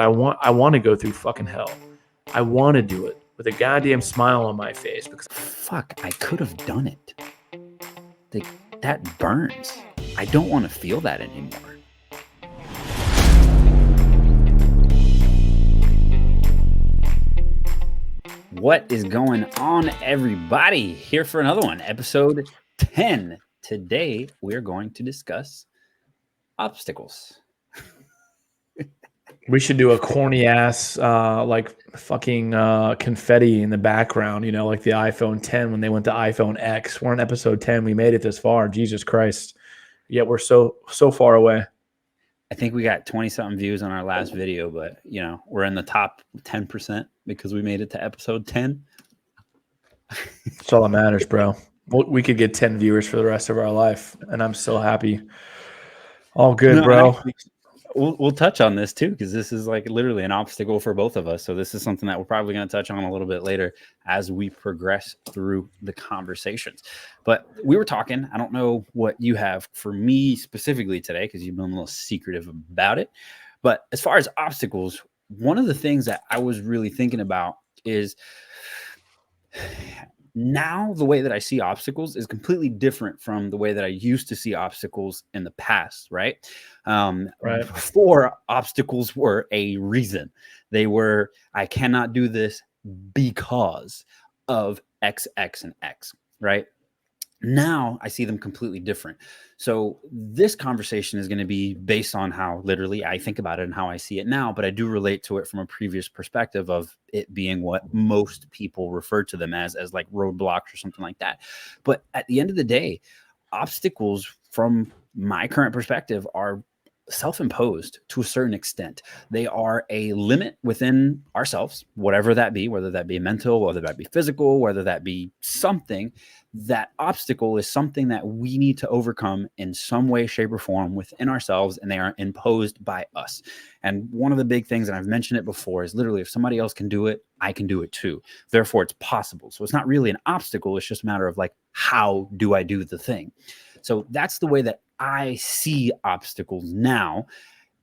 I want to go through fucking hell. I want to do it with a goddamn smile on my face because fuck, I could have done it. That burns. I don't want to feel that anymore. What is going on, everybody? Here for another one, episode 10. Today, we're going to discuss obstacles. we should do a corny ass like fucking confetti in the background, you know, like the iPhone 10 when they went to iPhone X. We're on episode 10. We made it this far. Jesus Christ. Yet we're so far away. I think we got 20-something views on our last video, but, you know, we're in the top 10% because we made it to episode 10. That's all that matters, bro. We could get 10 viewers for the rest of our life, and I'm still happy. All good, bro. Actually, we'll touch on this too, because this is like literally an obstacle for both of us. So this is something that we're probably going to touch on a little bit later as we progress through the conversations. But we were talking, I don't know what you have for me specifically today, because you've been a little secretive about it. But as far as obstacles, one of the things that I was really thinking about is now the way that I see obstacles is completely different from the way that I used to see obstacles in the past, right? Right. Before, obstacles were a reason. They were, I cannot do this because of X, X, and X, right? Now I see them completely different. So this conversation is going to be based on how literally I think about it and how I see it now, but I do relate to it from a previous perspective of it being what most people refer to them as like roadblocks or something like that. But at the end of the day, obstacles from my current perspective are self-imposed to a certain extent. They are a limit within ourselves, whatever that be, whether that be mental, whether that be physical, whether that be something. That obstacle is something that we need to overcome in some way, shape, or form within ourselves, and they are imposed by us. And one of the big things, and I've mentioned it before, is literally if somebody else can do it, I can do it too. Therefore, it's possible. So it's not really an obstacle. It's just a matter of like, how do I do the thing? So that's the way that I see obstacles now.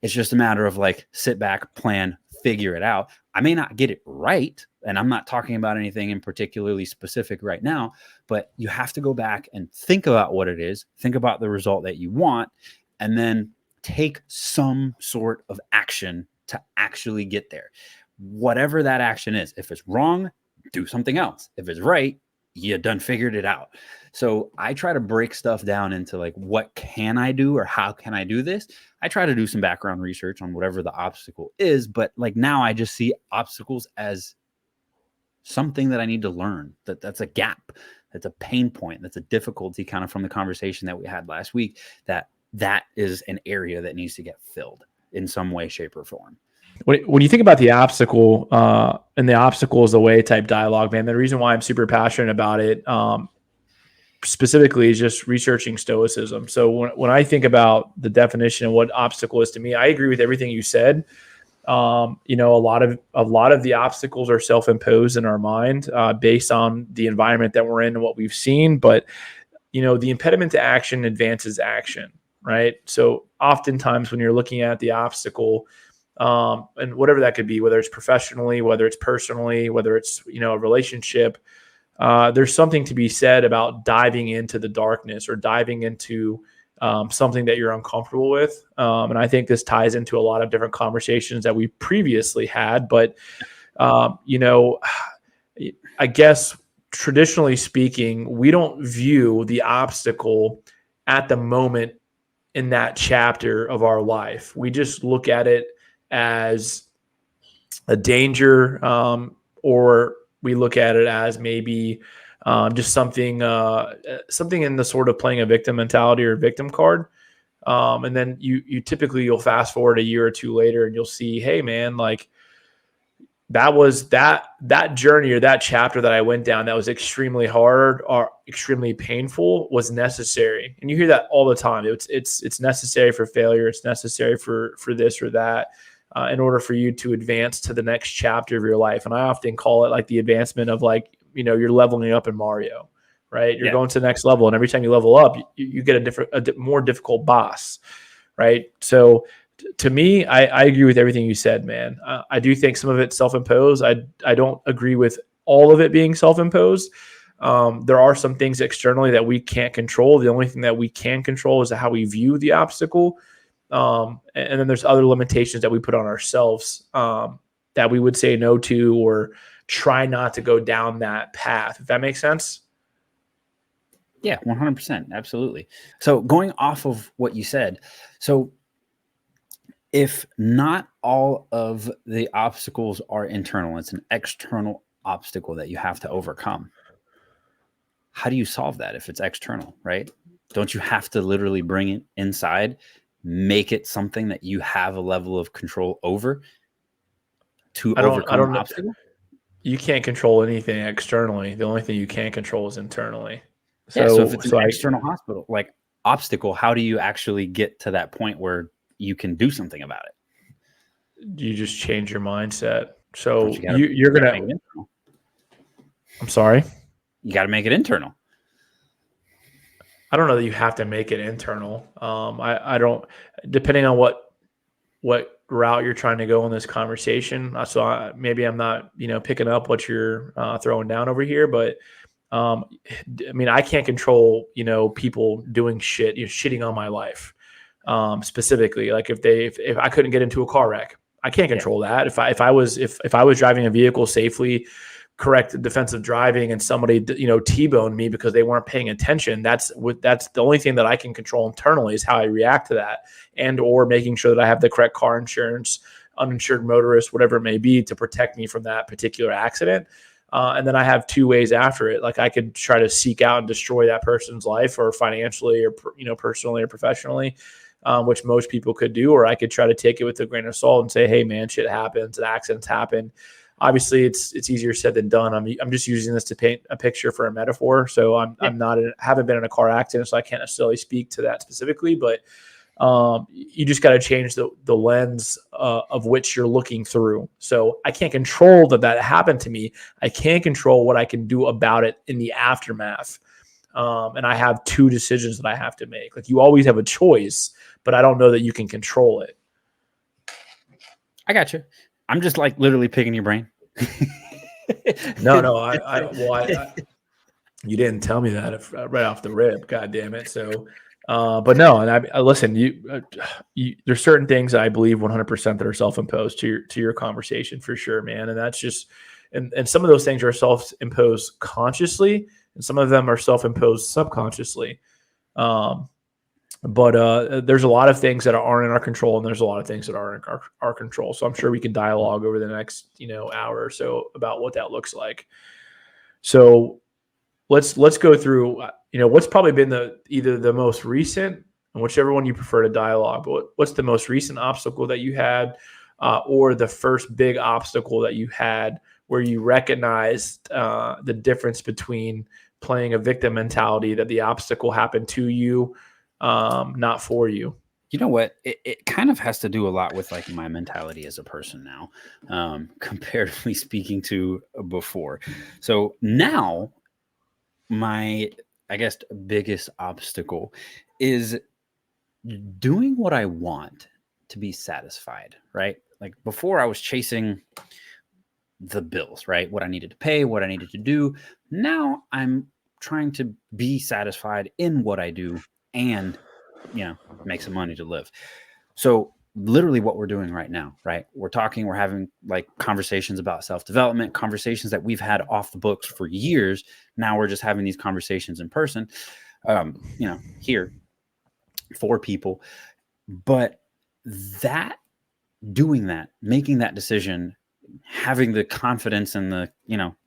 It's just a matter of like, sit back, plan, figure it out. I may not get it right, and I'm not talking about anything in particularly specific right now, but you have to go back and think about what it is, think about the result that you want, and then take some sort of action to actually get there. Whatever that action is, if it's wrong, do something else. If it's right, you done figured it out. So I try to break stuff down into like, what can I do or how can I do this? I try to do some background research on whatever the obstacle is, but like now I just see obstacles as something that I need to learn, that's a gap, that's a pain point, that's a difficulty kind of from the conversation that we had last week, that is an area that needs to get filled in some way, shape, or form. When you think about the obstacle and the obstacle is the way type dialogue, man, the reason why I'm super passionate about it specifically is just researching Stoicism. So when I think about the definition of what obstacle is to me, I agree with everything you said. You know, a lot of the obstacles are self-imposed in our mind based on the environment that we're in and what we've seen. But, you know, the impediment to action advances action, right? So oftentimes when you're looking at the obstacle, and whatever that could be, whether it's professionally, whether it's personally, whether it's, you know, a relationship, there's something to be said about diving into the darkness or diving into something that you're uncomfortable with. And I think this ties into a lot of different conversations that we previously had. But, you know, I guess traditionally speaking, we don't view the obstacle at the moment in that chapter of our life. We just look at it as a danger, or we look at it as maybe just something in the sort of playing a victim mentality or victim card. And then you'll fast forward a year or two later and you'll see, hey man, like that was that journey or that chapter that I went down that was extremely hard or extremely painful was necessary. And you hear that all the time. It's necessary for failure. It's necessary for this or that. In order for you to advance to the next chapter of your life. And I often call it like the advancement of like, you know, you're leveling up in Mario, right? You're going to the next level. And every time you level up, you get a more difficult boss, right? So To me, I agree with everything you said, man. I do think some of it's self-imposed. I don't agree with all of it being self-imposed. There are some things externally that we can't control. The only thing that we can control is how we view the obstacle. And then there's other limitations that we put on ourselves that we would say no to or try not to go down that path. If that makes sense. Yeah, 100%. Absolutely. So going off of what you said, so if not all of the obstacles are internal, it's an external obstacle that you have to overcome. How do you solve that if it's external, right? Don't you have to literally bring it inside, make it something that you have a level of control over to overcome the obstacle? You can't control anything externally. The only thing you can control is internally. Yeah, so if it's an external obstacle, how do you actually get to that point where you can do something about it? You just change your mindset. So you're going to. I'm sorry. You got to make it internal. I don't know that you have to make it internal. I don't. Depending on what route you're trying to go in this conversation. So maybe I'm not picking up what you're throwing down over here, but I mean, I can't control people doing shit, shitting on my life. Specifically, like if I couldn't get into a car wreck, I can't control that. If I was driving a vehicle safely, correct defensive driving, and somebody T-boned me because they weren't paying attention, that's the only thing that I can control internally is how I react to that, and or making sure that I have the correct car insurance, uninsured motorist, whatever it may be, to protect me from that particular accident. And then I have two ways after it. Like I could try to seek out and destroy that person's life, or financially, or personally or professionally, which most people could do, or I could try to take it with a grain of salt and say, hey man, shit happens and accidents happen. Obviously it's easier said than done. I'm just using this to paint a picture for a metaphor. So haven't been in a car accident, so I can't necessarily speak to that specifically, but you just got to change the lens of which you're looking through. So I can't control that happened to me. I can't control what I can do about it in the aftermath. And I have two decisions that I have to make. Like you always have a choice, but I don't know that you can control it. I got you. I'm just like literally picking your brain. No, you didn't tell me that right off the rip. God damn it. So, but no, and I listen. There's certain things I believe 100% that are self-imposed to your conversation for sure, man. And that's just, and some of those things are self-imposed consciously, and some of them are self-imposed subconsciously. But there's a lot of things that aren't in our control, and there's a lot of things that are in our control. So I'm sure we can dialogue over the next hour or so about what that looks like. So let's go through what's probably been either the most recent, and whichever one you prefer to dialogue. But what's the most recent obstacle that you had, or the first big obstacle that you had where you recognized the difference between playing a victim mentality, that the obstacle happened to you, not for you? You know what? It kind of has to do a lot with like my mentality as a person now, comparatively speaking to before. So now my, I guess, biggest obstacle is doing what I want to be satisfied, right? Like before I was chasing the bills, right? What I needed to pay, what I needed to do. Now I'm trying to be satisfied in what I do and, make some money to live. So literally what we're doing right now, right? We're having like conversations about self-development, conversations that we've had off the books for years. Now we're just having these conversations in person, here for people. But making that decision, having the confidence and the,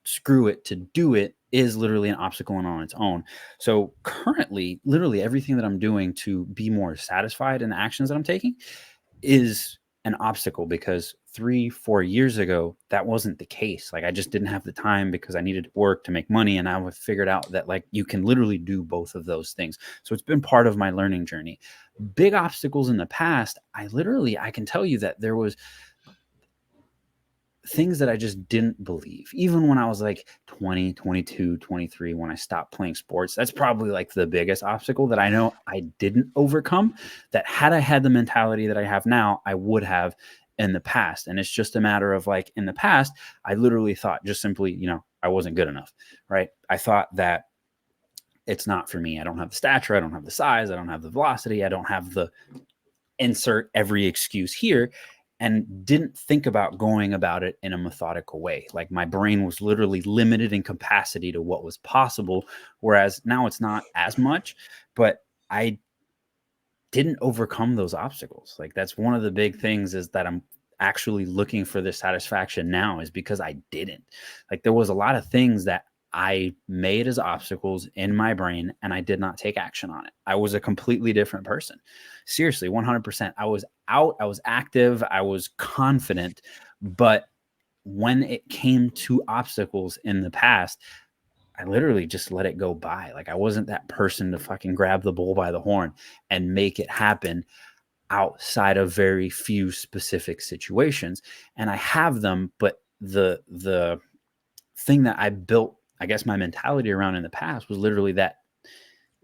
screw it to do it, is literally an obstacle on its own. So currently, literally everything that I'm doing to be more satisfied in the actions that I'm taking is an obstacle, because 3-4 years ago, that wasn't the case. Like I just didn't have the time because I needed work to make money. And I figured out that like you can literally do both of those things. So it's been part of my learning journey. Big obstacles in the past, I can tell you that there was things that I just didn't believe. Even when I was like 20, 22, 23, when I stopped playing sports, that's probably like the biggest obstacle that I know I didn't overcome. That had I had the mentality that I have now, I would have in the past. And it's just a matter of like in the past, I literally thought just simply, I wasn't good enough, right? I thought that it's not for me. I don't have the stature. I don't have the size. I don't have the velocity. I don't have the insert every excuse here, and didn't think about going about it in a methodical way. Like my brain was literally limited in capacity to what was possible. Whereas now it's not as much, but I didn't overcome those obstacles. Like that's one of the big things is that I'm actually looking for the satisfaction now is because I didn't. Like there was a lot of things that I made as obstacles in my brain and I did not take action on it. I was a completely different person. Seriously, 100%. I was out, I was active, I was confident, but when it came to obstacles in the past, I literally just let it go by. Like I wasn't that person to fucking grab the bull by the horn and make it happen outside of very few specific situations. And I have them, but the thing that I built, I guess my mentality around in the past was literally that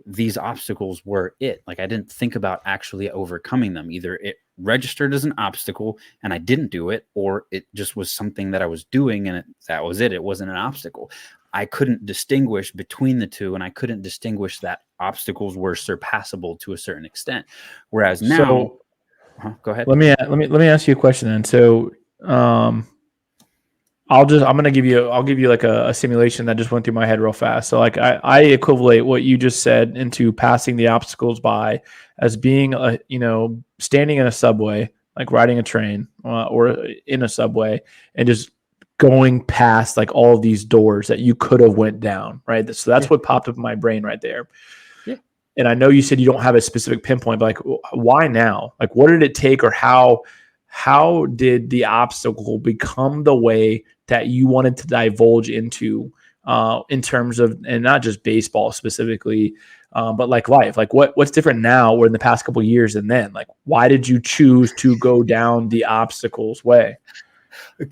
these obstacles were it. Like I didn't think about actually overcoming them. Either it registered as an obstacle and I didn't do it, or it just was something that I was doing and that was it. It wasn't an obstacle. I couldn't distinguish between the two, and I couldn't distinguish that obstacles were surpassable to a certain extent. Whereas now, go ahead. Let me ask you a question then. So, I'll give you like a simulation that just went through my head real fast. So like I equivalate what you just said into passing the obstacles by as being standing in a subway, like riding a train or in a subway, and just going past like all of these doors that you could have went down, right? So that's what popped up in my brain right there. Yeah. And I know you said you don't have a specific pinpoint, but like why now? Like what did it take, or how did the obstacle become the way that you wanted to divulge into in terms of, and not just baseball specifically, but like life? Like what's different now or in the past couple of years and then? Like why did you choose to go down the obstacles way?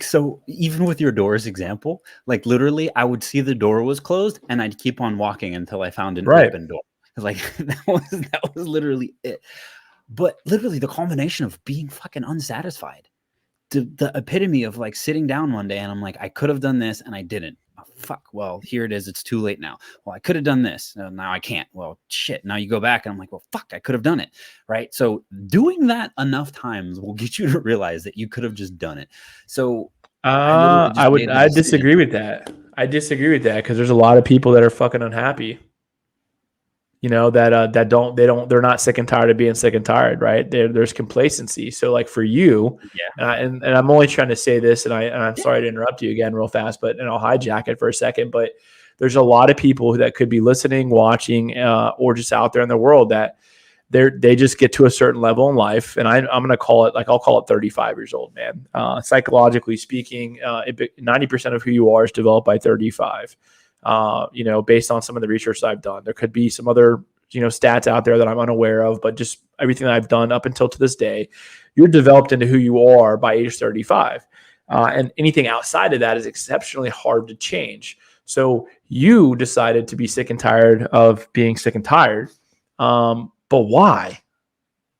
So even with your doors example, like literally I would see the door was closed and I'd keep on walking until I found an open door. Like that was literally it. But literally the culmination of being fucking unsatisfied. The epitome of like sitting down one day and I'm like, I could have done this and I didn't. Oh, fuck. Well, here it is. It's too late now. Well, I could have done this. Now I can't. Well, shit. Now you go back and I'm like, well, fuck, I could have done it. Right. So doing that enough times will get you to realize that you could have just done it. So I disagree with that. I disagree with that because there's a lot of people that are fucking unhappy. They're not sick and tired of being sick and tired, right? There's complacency. So like for you, and I'm only trying to say this, and I'm sorry to interrupt you again real fast, and I'll hijack it for a second, but there's a lot of people that could be listening, watching, or just out there in the world that they just get to a certain level in life. And I'm going to call it, like, I'll call it 35 years old, man. Psychologically speaking, 90% of who you are is developed by 35. Based on some of the research that I've done. There could be some other, stats out there that I'm unaware of, but just everything that I've done up until to this day, you're developed into who you are by age 35. And anything outside of that is exceptionally hard to change. So you decided to be sick and tired of being sick and tired. But why?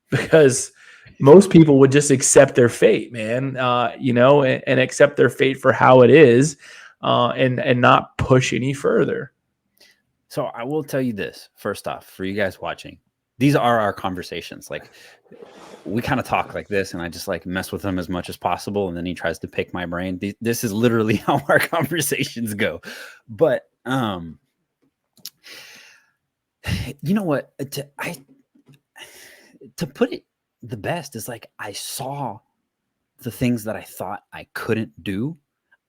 Because most people would just accept their fate, man, and accept their fate for how it is. And not push any further. So I will tell you this, first off, for you guys watching, these are our conversations. Like we kind of talk like this and I just like mess with him as much as possible. And then he tries to pick my brain. This is literally how our conversations go. But you know what, to put it the best is like, I saw the things that I thought I couldn't do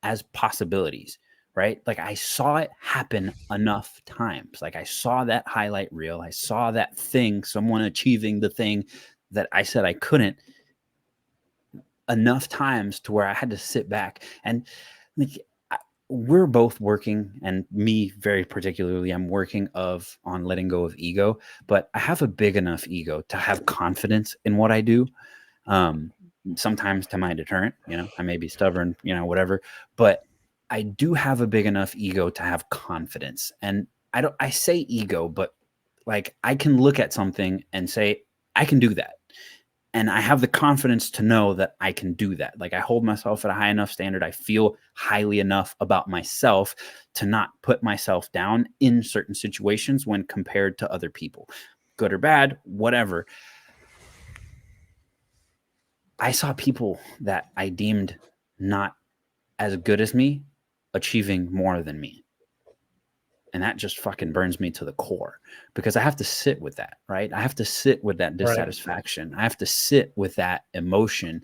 as possibilities, right? Like I saw it happen enough times. Like I saw that highlight reel. I saw that thing, someone achieving the thing that I said I couldn't enough times to where I had to sit back and like, we're both working, and me very particularly, I'm working on letting go of ego, but I have a big enough ego to have confidence in what I do. sometimes to my deterrent. I may be stubborn, whatever, but I do have a big enough ego to have confidence. And I say ego, but like I can look at something and say, I can do that. And I have the confidence to know that I can do that. Like I hold myself at a high enough standard. I feel highly enough about myself to not put myself down in certain situations when compared to other people, good or bad, whatever. I saw people that I deemed not as good as me achieving more than me. And that just fucking burns me to the core because I have to sit with that, right? I have to sit with that dissatisfaction. Right. I have to sit with that emotion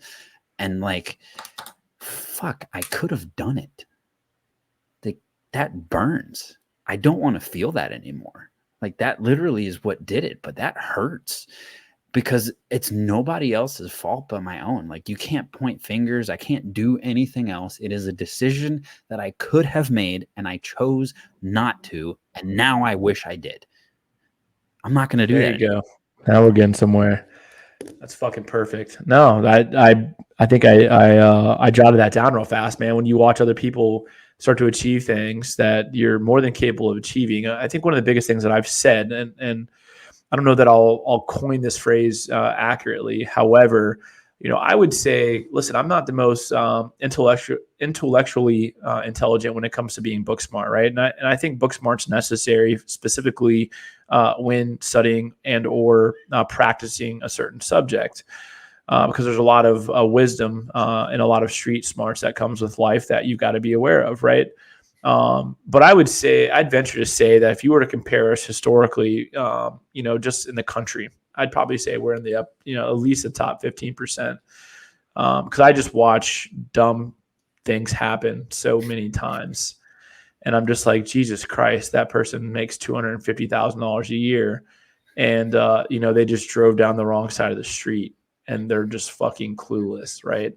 and like, fuck, I could have done it. That burns. I don't want to feel that anymore. Like that literally is what did it, but that hurts because it's nobody else's fault but my own. Like you can't point fingers. I can't do anything else. It is a decision that I could have made and I chose not to. And now I wish I did. I'm not going to do that. There you go. Now we're getting somewhere. That's fucking perfect. No, I think I jotted that down real fast, man. When you watch other people start to achieve things that you're more than capable of achieving, I think one of the biggest things that I've said, and I don't know that I'll coin this phrase accurately. However, I would say, listen, I'm not the most intellectually intelligent when it comes to being book smart, right? And I think book smart's necessary, specifically when studying and or practicing a certain subject, because there's a lot of wisdom and a lot of street smarts that comes with life that you've got to be aware of, right? But I'd venture to say that if you were to compare us historically, just in the country, I'd probably say we're in the up, at least the top 15%. Because I just watch dumb things happen so many times. And I'm just like, Jesus Christ, that person makes $250,000 a year. And, they just drove down the wrong side of the street and they're just fucking clueless, right?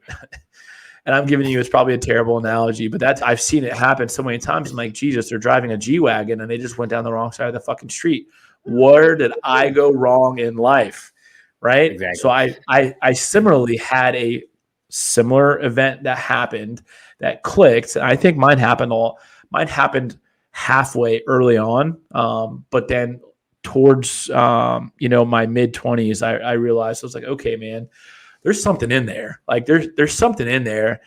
And I'm giving you, it's probably a terrible analogy, but I've seen it happen so many times. I'm like, Jesus, they're driving a G-Wagon and they just went down the wrong side of the fucking street. Where did I go wrong in life? Right. Exactly. So I similarly had a similar event that happened that clicked. And I think mine happened halfway early on. But then towards, my mid 20s, I realized I was like, okay, man, there's something in there. Like there's something in there.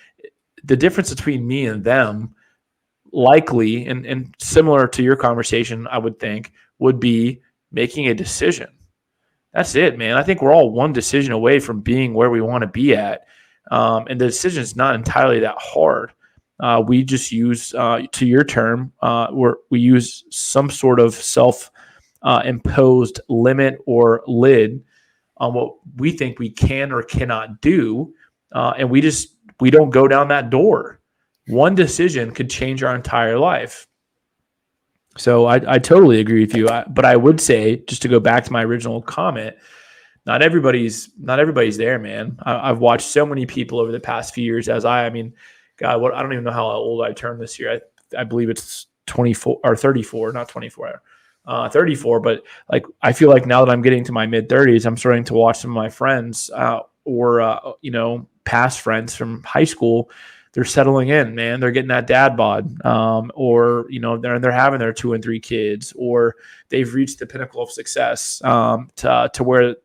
The difference between me and them likely, and similar to your conversation, I would think, would be making a decision. That's it, man. I think we're all one decision away from being where we want to be at. And the decision is not entirely that hard. We just use, to your term, we use some sort of self-imposed limit or lid on what we think we can or cannot do. And we don't go down that door. One decision could change our entire life. So I totally agree with you. But I would say, just to go back to my original comment, not everybody's there, man. I've watched so many people over the past few years God, I don't even know how old I turned this year. I believe it's 24 or 34, not 24. 34, but like I feel like now that I'm getting to my mid 30s, I'm starting to watch some of my friends or past friends from high school. They're settling in, man. They're getting that dad bod, or they're having their 2 and 3 kids, or they've reached the pinnacle of success to where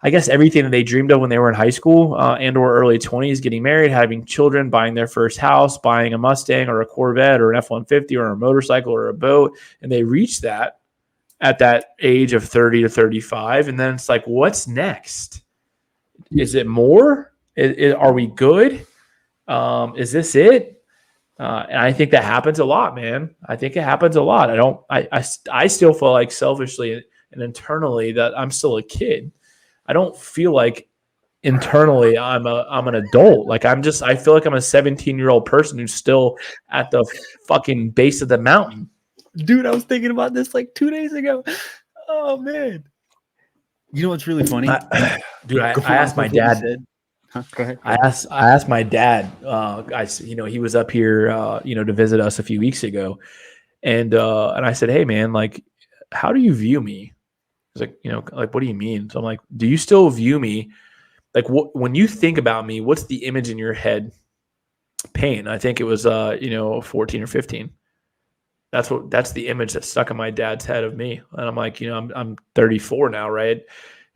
I guess everything that they dreamed of when they were in high school and or early 20s, getting married, having children, buying their first house, buying a Mustang or a Corvette or an F-150 or a motorcycle or a boat, and they reach that at that age of 30 to 35, and then it's like, what's next? Is it more? Are we good? Is this it? And I think that happens a lot, man. I think it happens a lot. I still feel like selfishly and internally that I'm still a kid. I don't feel like internally I'm an adult. Like I feel like I'm a 17-year-old person who's still at the fucking base of the mountain. Dude, I was thinking about this like 2 days ago. Oh man. You know what's really funny? Dude, I asked my dad. Huh? Go ahead. I asked my dad. He was up here, to visit us a few weeks ago, and I said, "Hey, man, like, how do you view me?" He's like, like, what do you mean? So I'm like, do you still view me like when you think about me, what's the image in your head? Pain. I think it was 14 or 15. That's the image that stuck in my dad's head of me. And I'm like, I'm 34 now, right?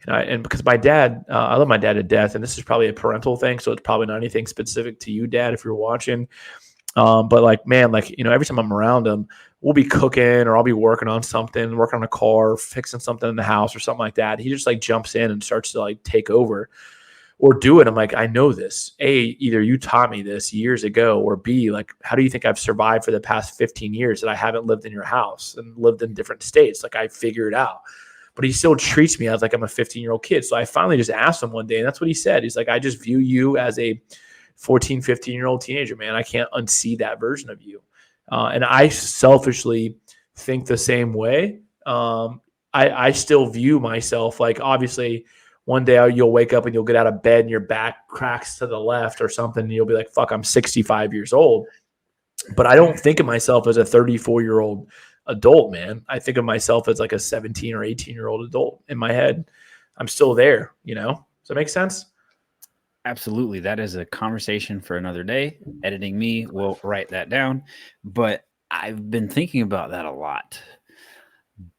And because my dad, I love my dad to death, and this is probably a parental thing, so it's probably not anything specific to you, Dad, if you're watching. But like, man, like, every time I'm around him, we'll be cooking or I'll be working on something, working on a car, fixing something in the house or something like that. He just like jumps in and starts to like take over or do it. I'm like, I know this. A, either you taught me this years ago, or B, like, how do you think I've survived for the past 15 years that I haven't lived in your house and lived in different states? Like, I figured it out. But he still treats me as like I'm a 15-year-old kid. So I finally just asked him one day, and that's what he said. He's like, I just view you as a 14, 15-year-old teenager, man. I can't unsee that version of you. And I selfishly think the same way. I still view myself like, obviously, one day you'll wake up and you'll get out of bed and your back cracks to the left or something. And you'll be like, fuck, I'm 65 years old. But I don't think of myself as a 34-year-old adult, man. I think of myself as like a 17 or 18-year-old adult in my head. I'm still there, Does that make sense? Absolutely. That is a conversation for another day. Editing me will write that down. But I've been thinking about that a lot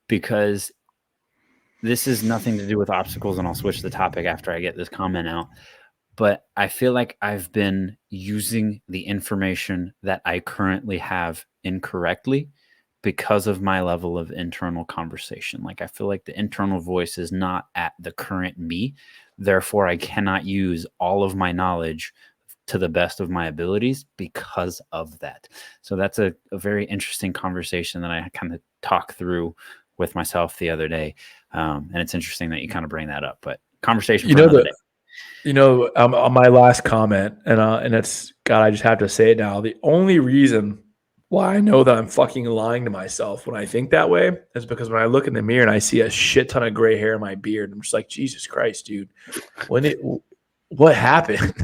because this is nothing to do with obstacles, and I'll switch the topic after I get this comment out. But I feel like I've been using the information that I currently have incorrectly because of my level of internal conversation. Like, I feel like the internal voice is not at the current me. Therefore, I cannot use all of my knowledge to the best of my abilities because of that. So that's a very interesting conversation that I kind of talked through with myself the other day. And it's interesting that you kind of bring that up, but conversation for another day. On my last comment, and it's, God, I just have to say it now. The only reason why I know that I'm fucking lying to myself when I think that way is because when I look in the mirror and I see a shit ton of gray hair in my beard, I'm just like, Jesus Christ, dude, what happened?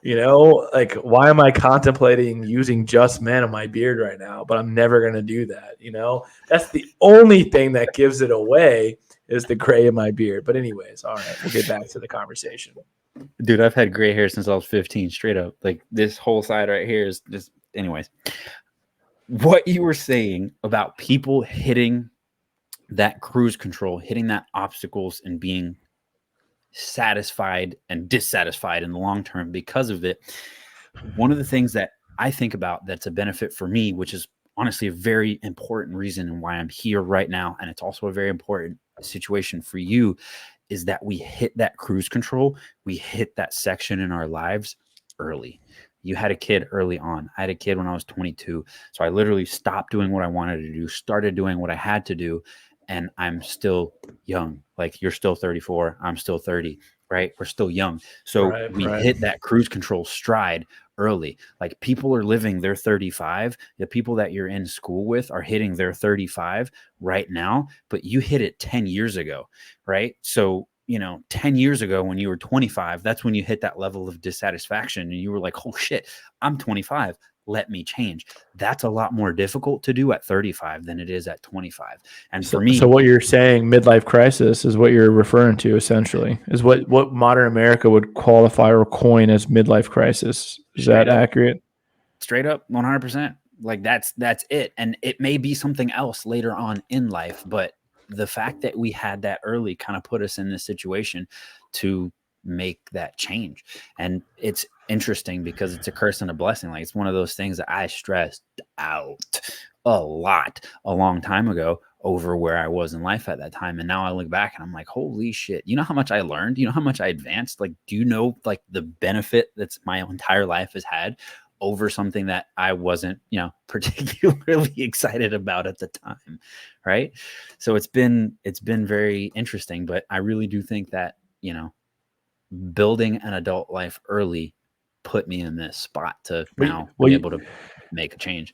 Like, why am I contemplating using just men on my beard right now? But I'm never going to do that. That's the only thing that gives it away is the gray in my beard. But anyways, all right, we'll get back to the conversation. Dude, I've had gray hair since I was 15, straight up. Like, this whole side right here is just, anyways. What you were saying about people hitting that cruise control, hitting that obstacles and being satisfied and dissatisfied in the long term because of it. One of the things that I think about that's a benefit for me, which is honestly a very important reason and why I'm here right now, and it's also a very important situation for you, is that we hit that cruise control. We hit that section in our lives early. You had a kid early on. I had a kid when I was 22. So I literally stopped doing what I wanted to do, started doing what I had to do, and I'm still young. Like, you're still 34. I'm still 30, right? We're still young. So we hit that cruise control stride early. Like, people are living their 35. The people that you're in school with are hitting their 35 right now, but you hit it 10 years ago, right? So 10 years ago when you were 25, that's when you hit that level of dissatisfaction and you were like, oh shit, I'm 25. Let me change. That's a lot more difficult to do at 35 than it is at 25. And for me, so what you're saying, midlife crisis, is what you're referring to essentially, is what modern America would qualify or coin as midlife crisis. Is that accurate? Straight up, 100%. Like, that's it. And it may be something else later on in life, but the fact that we had that early kind of put us in this situation to make that change. And it's interesting because it's a curse and a blessing. Like, it's one of those things that I stressed out a lot a long time ago over where I was in life at that time. And now I look back and I'm like, holy shit, you know how much I learned? You know how much I advanced? Like, do you know, like, the benefit that's my entire life has had over something that I wasn't, particularly excited about at the time. Right. So it's been very interesting, but I really do think that, building an adult life early put me in this spot to now be able to make a change.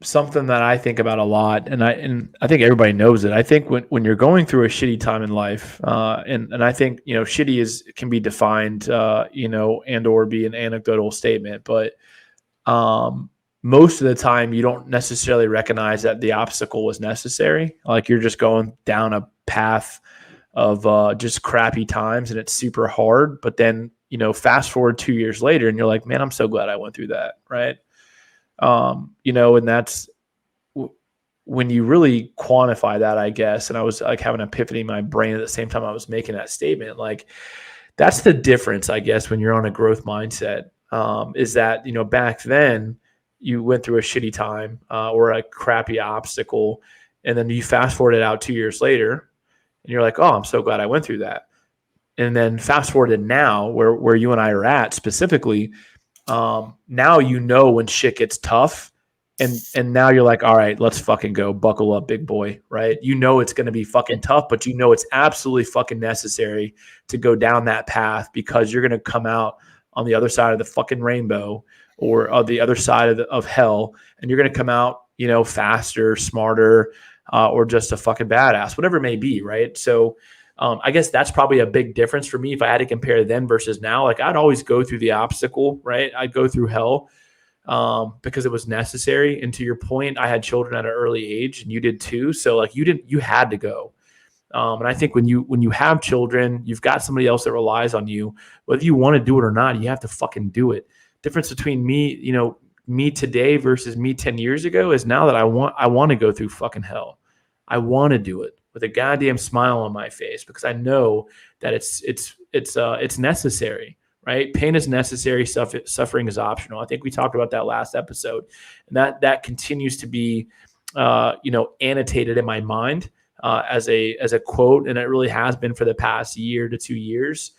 Something that I think about a lot, and I think everybody knows it. I think when you're going through a shitty time in life, and I think shitty can be defined, and or be an anecdotal statement, but most of the time you don't necessarily recognize that the obstacle was necessary. Like, you're just going down a path just crappy times, and it's super hard. But then, fast forward 2 years later, and you're like, man, I'm so glad I went through that, right? And that's when you really quantify that, I guess. And I was like having an epiphany in my brain at the same time I was making that statement. Like, that's the difference, I guess, when you're on a growth mindset. Is that, back then you went through a shitty time or a crappy obstacle, and then you fast forward it out 2 years later, and you're like, oh, I'm so glad I went through that. And then fast forward to now, where you and I are at specifically, now when shit gets tough, and now you're like, all right, let's fucking go, buckle up, big boy, right? It's going to be fucking tough, but it's absolutely fucking necessary to go down that path, because you're going to come out on the other side of the fucking rainbow, or on the other side of hell, and you're going to come out, faster, smarter, or just a fucking badass, whatever it may be, right? So I guess that's probably a big difference for me if I had to compare then versus now. Like, I'd always go through the obstacle, right? I'd go through hell because it was necessary. And to your point, I had children at an early age, and you did too. So like, you had to go. And I think when you have children, you've got somebody else that relies on you, whether you want to do it or not, you have to fucking do it. Difference between me today versus me 10 years ago is now that I want to go through fucking hell. I want to do it with a goddamn smile on my face, because I know that it's necessary, right? Pain is necessary. Suffering is optional. I think we talked about that last episode, and that continues to be, annotated in my mind as a quote, and it really has been for the past year to 2 years.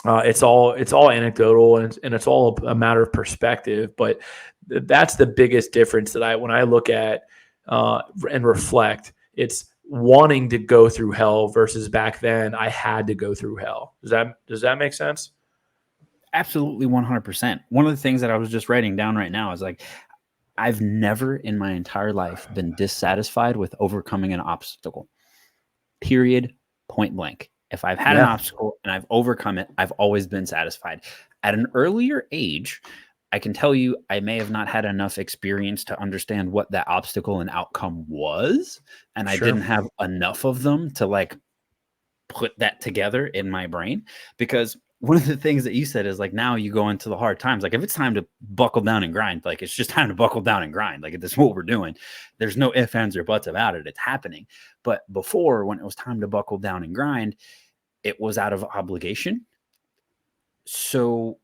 It's all anecdotal, and it's all a matter of perspective. But that's the biggest difference that when I look at and reflect, it's wanting to go through hell versus back then I had to go through hell. Does that make sense? Absolutely, 100%. One of the things that I was just writing down right now is like, I've never in my entire life been dissatisfied with overcoming an obstacle. Period. Point blank. If I've had an obstacle and I've overcome it, I've always been satisfied. At an earlier age, I can tell you I may have not had enough experience to understand what that obstacle and outcome was. And I didn't have enough of them to like put that together in my brain, because one of the things that you said is like, now you go into the hard times. Like, if it's time to buckle down and grind, like, it's just time to buckle down and grind. Like, this is what we're doing. There's no ifs, ands, or buts about it. It's happening. But before, when it was time to buckle down and grind, it was out of obligation. So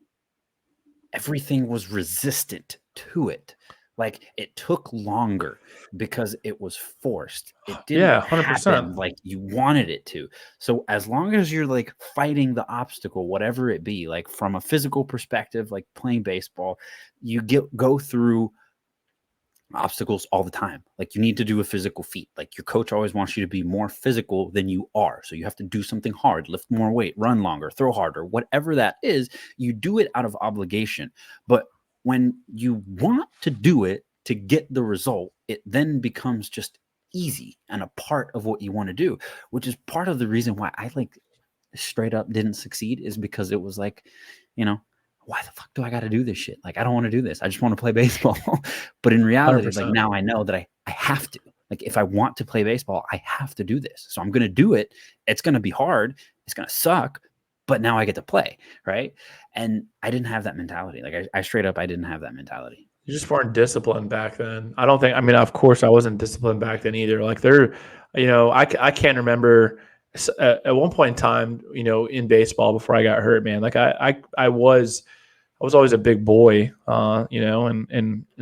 everything was resistant to it. Like, it took longer because it was forced. It didn't 100%. Happen like you wanted it to. So as long as you're like fighting the obstacle, whatever it be, like from a physical perspective, like playing baseball, you go through obstacles all the time. Like, you need to do a physical feat. Like, your coach always wants you to be more physical than you are. So you have to do something hard, lift more weight, run longer, throw harder, whatever that is. You do it out of obligation. But when you want to do it to get the result, it then becomes just easy and a part of what you want to do, which is part of the reason why I like straight up didn't succeed, is because it was like, why the fuck do I got to do this shit? Like, I don't want to do this. I just want to play baseball. But in reality, 100%. Like, now I know that I have to. Like, if I want to play baseball, I have to do this. So I'm going to do it. It's going to be hard. It's going to suck. But now I get to play, right? And I didn't have that mentality. Like, I straight up, I didn't have that mentality. You just weren't disciplined back then. Of course I wasn't disciplined back then either. Like, I can't remember at one point in time, in baseball before I got hurt, man. Like, I was always a big boy, and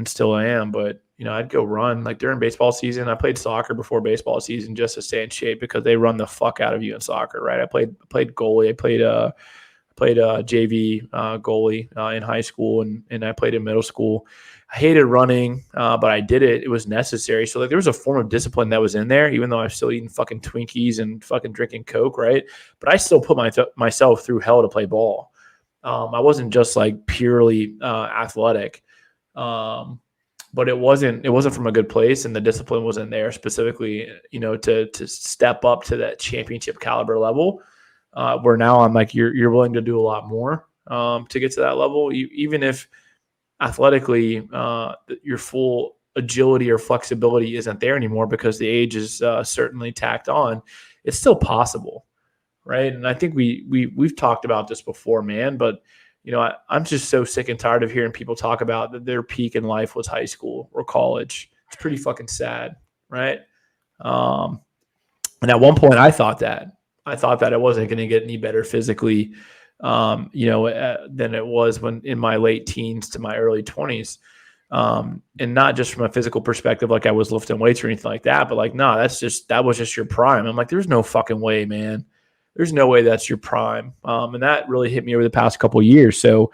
still am. But, I'd go run like during baseball season. I played soccer before baseball season just to stay in shape, because they run the fuck out of you in soccer, right? I played goalie. I played JV goalie in high school, and I played in middle school. I hated running, but I did it. It was necessary. So like, there was a form of discipline that was in there, even though I was still eating fucking Twinkies and fucking drinking Coke, right? But I still put myself through hell to play ball. I wasn't just like purely athletic, but it wasn't from a good place, and the discipline wasn't there specifically, to step up to that championship caliber level. Where now I'm like, you're willing to do a lot more to get to that level, even if athletically your full agility or flexibility isn't there anymore, because the age is certainly tacked on. it's still possible, right? And I think we've talked about this before, man. But I'm just so sick and tired of hearing people talk about that their peak in life was high school or college. It's pretty fucking sad, right? Um, and at one point, I thought that it wasn't going to get any better physically, than it was when in my late teens to my early 20s. And not just from a physical perspective, like I was lifting weights or anything like that, but like, no, that was just your prime. I'm like, there's no fucking way, man. There's no way that's your prime. And that really hit me over the past couple of years. So,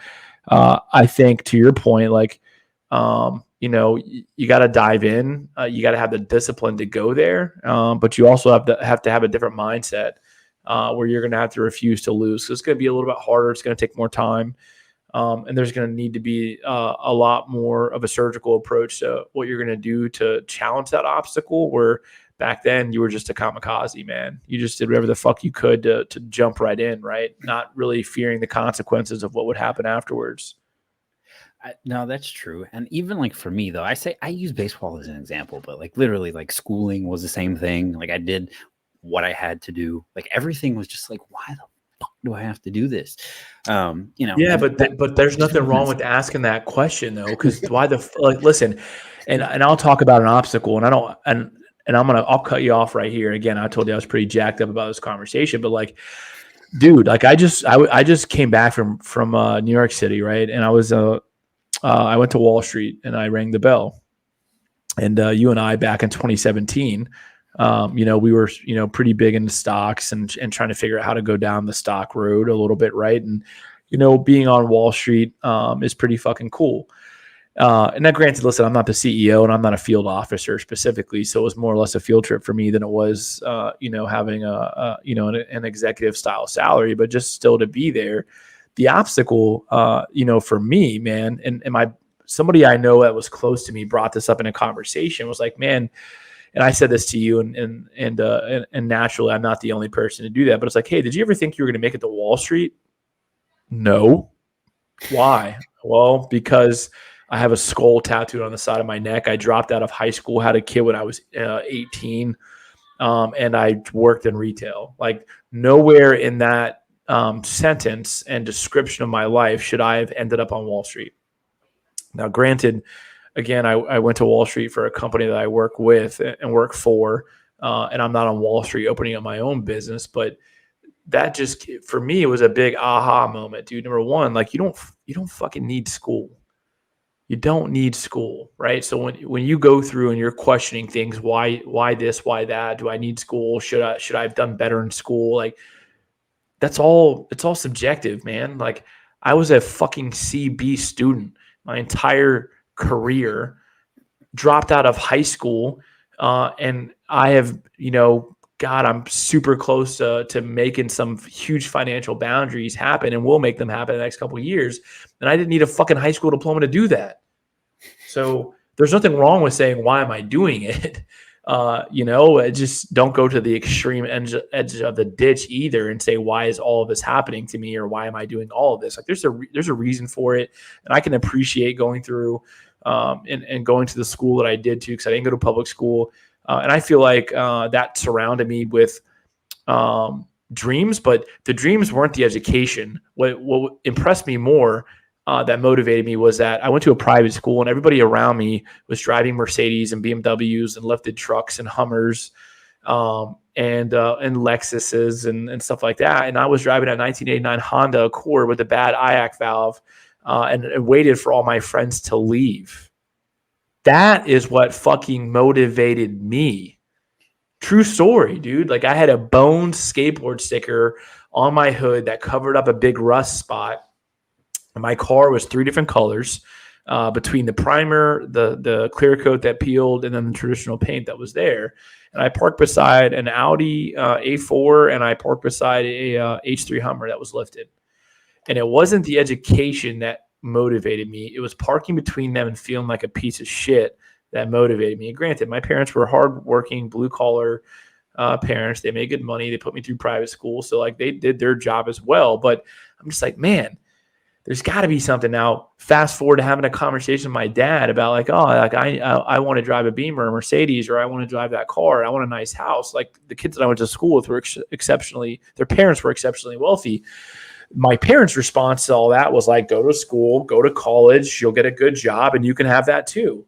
I think to your point, like, you got to dive in. You got to have the discipline to go there. But you also have to have a different mindset, where you're going to have to refuse to lose. So it's going to be a little bit harder. It's going to take more time. And there's going to need to be a lot more of a surgical approach to what you're going to do to challenge that obstacle, where back then you were just a kamikaze, man. You just did whatever the fuck you could to jump right in, right? Not really fearing the consequences of what would happen afterwards. No, that's true. And even like for me though, I use baseball as an example, but like literally like schooling was the same thing. Like I did what I had to do. Like everything was just like, why the fuck do I have to do this? Yeah, but there's nothing wrong with asking that question though, because why listen, and I'll talk about an obstacle, and I don't and I'll cut you off right here. Again, I told you I was pretty jacked up about this conversation, but like, dude, like I just came back from New York City, right? And I went to Wall Street and I rang the bell, and you and I back in 2017. We were, pretty big into stocks and trying to figure out how to go down the stock road a little bit. Right. And, being on Wall Street, is pretty fucking cool. And now granted, listen, I'm not the CEO and I'm not a field officer specifically. So it was more or less a field trip for me than it was, having an executive style salary, but just still to be there. The obstacle, for me, man, and somebody I know that was close to me brought this up in a conversation, was like, man, and I said this to you, and naturally, I'm not the only person to do that. But it's like, hey, did you ever think you were going to make it to Wall Street? No. Why? Well, because I have a skull tattooed on the side of my neck. I dropped out of high school, had a kid when I was 18, and I worked in retail. Like nowhere in that sentence and description of my life should I have ended up on Wall Street. Now, granted, again, I went to Wall Street for a company that I work with and work for, and I'm not on Wall Street opening up my own business. But that just, for me, it was a big aha moment, dude. Number one, like you don't fucking need school. You don't need school, right? So when you go through and you're questioning things, why this, why that? Do I need school? Should I have done better in school? Like it's all subjective, man. Like I was a fucking CB student my entire career, dropped out of high school, and I have, God, I'm super close to making some huge financial boundaries happen, and will make them happen in the next couple of years. And I didn't need a fucking high school diploma to do that. So there's nothing wrong with saying, why am I doing it? Just don't go to the extreme edge of the ditch either and say, why is all of this happening to me? Or why am I doing all of this? Like there's a reason for it. And I can appreciate going through, and going to the school that I did too, because I didn't go to public school. And I feel like that surrounded me with dreams, but the dreams weren't the education. What impressed me more, that motivated me, was that I went to a private school and everybody around me was driving Mercedes and BMWs and lifted trucks and Hummers, and Lexuses and stuff like that. And I was driving a 1989 Honda Accord with a bad IAC valve, and waited for all my friends to leave. That is what fucking motivated me. True story, dude. Like I had a Bones skateboard sticker on my hood that covered up a big rust spot. And my car was 3 different colors, between the primer, the clear coat that peeled, and then the traditional paint that was there. And I parked beside an Audi A4, and I parked beside a H3 Hummer that was lifted. And it wasn't the education that motivated me. It was parking between them and feeling like a piece of shit that motivated me. And granted, my parents were hardworking, blue collar parents. They made good money. They put me through private school. So like they did their job as well. But I'm just like, man, there's got to be something. Now, fast forward to having a conversation with my dad about like, oh, like I want to drive a Beamer or Mercedes, or I want to drive that car. I want a nice house. Like the kids that I went to school with were exceptionally, their parents were exceptionally wealthy. My parents' response to all that was like, go to school, go to college, you'll get a good job, and you can have that too.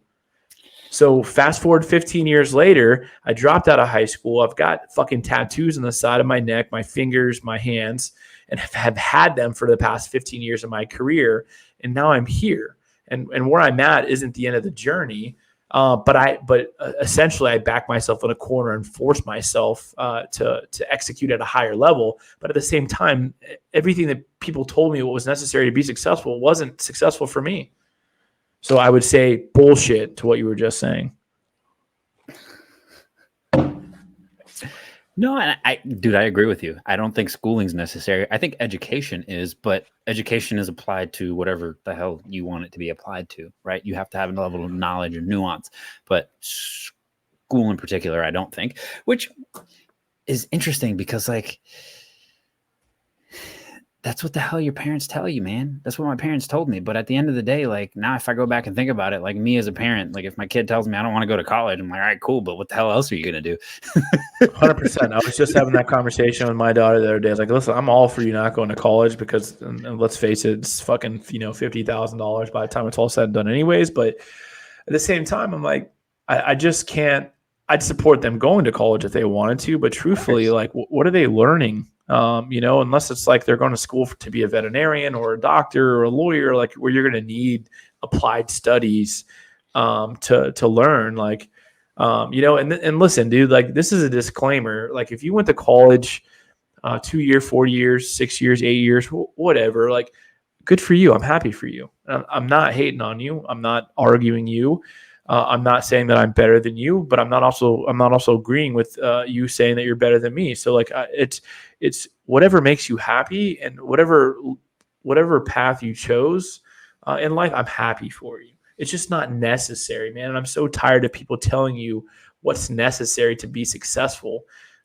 So fast forward 15 years later, I dropped out of high school. I've got fucking tattoos on the side of my neck, my fingers, my hands, and have had them for the past 15 years of my career. And now I'm here. And where I'm at isn't the end of the journey. But essentially I back myself in a corner and force myself to execute at a higher level. But at the same time, everything that people told me what was necessary to be successful wasn't successful for me. So I would say bullshit to what you were just saying. No, dude, I agree with you. I don't think schooling's necessary. I think education is, but education is applied to whatever the hell you want it to be applied to, right? You have to have a level of knowledge and nuance, but school in particular, I don't think, which is interesting because like, that's what the hell your parents tell you, man. That's what my parents told me. But at the end of the day, like now, if I go back and think about it, like me as a parent, like if my kid tells me I don't want to go to college, I'm like, all right, cool. But what the hell else are you going to do? 100%. I was just having that conversation with my daughter the other day. I was like, listen, I'm all for you not going to college because, and let's face it, it's fucking, $50,000 by the time it's all said and done anyways. But at the same time, I'm like, I just can't, I'd support them going to college if they wanted to, but truthfully, like, what are they learning? Unless it's like they're going to school to be a veterinarian or a doctor or a lawyer, like where you're going to need applied studies to learn. Like, and listen, dude, like this is a disclaimer. Like if you went to college 2 years, 4 years, 6 years, 8 years, whatever, like good for you. I'm happy for you. I'm not hating on you. I'm not arguing you. I'm not saying that I'm better than you, but I'm not also agreeing with you saying that you're better than me. So like it's whatever makes you happy and whatever path you chose in life, I'm happy for you. It's just not necessary, man. And I'm so tired of people telling you what's necessary to be successful.